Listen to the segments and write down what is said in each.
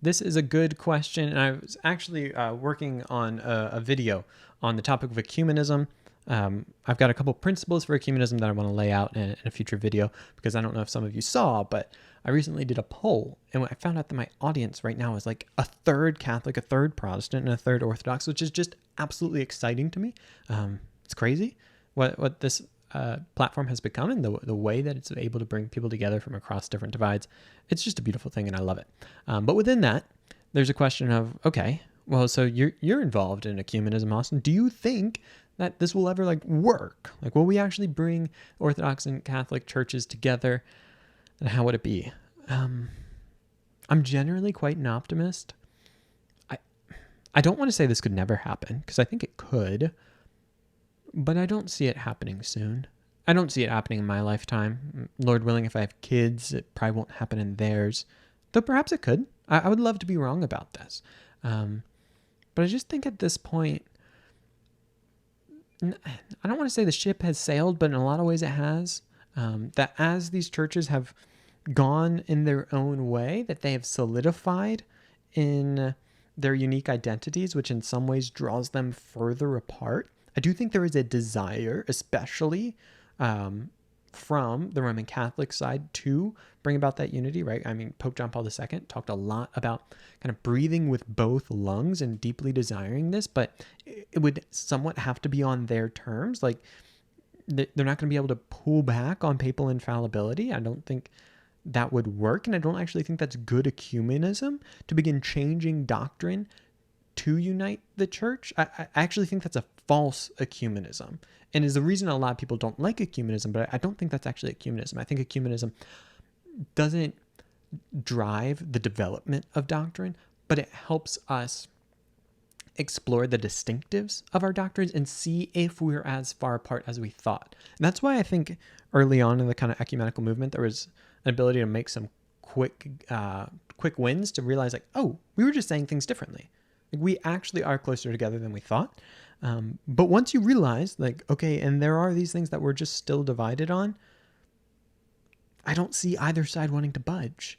this is a good question. And I was actually working on a video on the topic of ecumenism. I've got a couple principles for ecumenism that I want to lay out in a future video, because I don't know if some of you saw, but I recently did a poll, and I found out that my audience right now is like a third Catholic, a third Protestant, and a third Orthodox, which is just absolutely exciting to me. It's crazy what this platform has become, and the way that it's able to bring people together from across different divides. It's just a beautiful thing, and I love it. But within that, there's a question of, okay, well, so you're involved in ecumenism, Austin. Do you think that this will ever work? Will we actually bring Orthodox and Catholic churches together? And how would it be? I'm generally quite an optimist. I don't want to say this could never happen, because I think it could, but I don't see it happening soon. I don't see it happening in my lifetime. Lord willing, if I have kids, it probably won't happen in theirs. Though perhaps it could. I would love to be wrong about this. But I just think at this point, I don't want to say the ship has sailed, but in a lot of ways it has. That as these churches have gone in their own way, that they have solidified in their unique identities, which in some ways draws them further apart. I do think there is a desire, especially from the Roman Catholic side, to bring about that unity, right? I mean, Pope John Paul II talked a lot about kind of breathing with both lungs and deeply desiring this, but it would somewhat have to be on their terms. They're not going to be able to pull back on papal infallibility. I don't think that would work, and I don't actually think that's good ecumenism, to begin changing doctrine to unite the church. I actually think that's a false ecumenism, and is the reason a lot of people don't like ecumenism, but I don't think that's actually ecumenism. I think ecumenism doesn't drive the development of doctrine, but it helps us explore the distinctives of our doctrines and see if we're as far apart as we thought. And that's why I think early on in the kind of ecumenical movement, there was an ability to make some quick wins, to realize oh, we were just saying things differently. We actually are closer together than we thought. But once you realize okay, and there are these things that we're just still divided on, I don't see either side wanting to budge.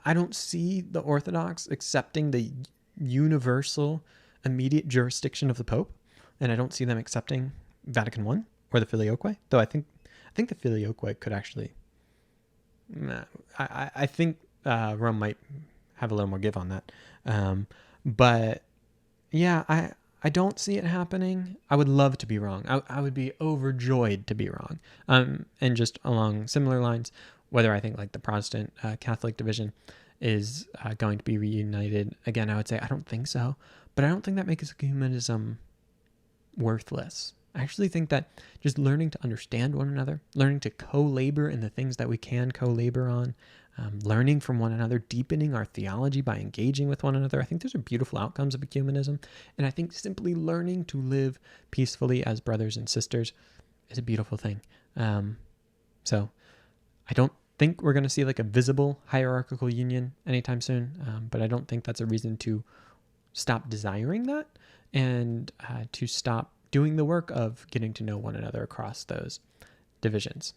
I don't see the Orthodox accepting the universal immediate jurisdiction of the Pope, and I don't see them accepting Vatican I or the Filioque, though I think the Filioque could actually, I think Rome might have a little more give on that. But yeah, I don't see it happening. I would love to be wrong. I would be overjoyed to be wrong. And just along similar lines, whether I think the Protestant Catholic division is going to be reunited, again, I would say I don't think so. But I don't think that makes ecumenism worthless. I actually think that just learning to understand one another, learning to co-labor in the things that we can co-labor on, learning from one another, deepening our theology by engaging with one another, I think those are beautiful outcomes of ecumenism. And I think simply learning to live peacefully as brothers and sisters is a beautiful thing. So I don't think we're going to see a visible hierarchical union anytime soon, but I don't think that's a reason to stop desiring that, and to stop doing the work of getting to know one another across those divisions.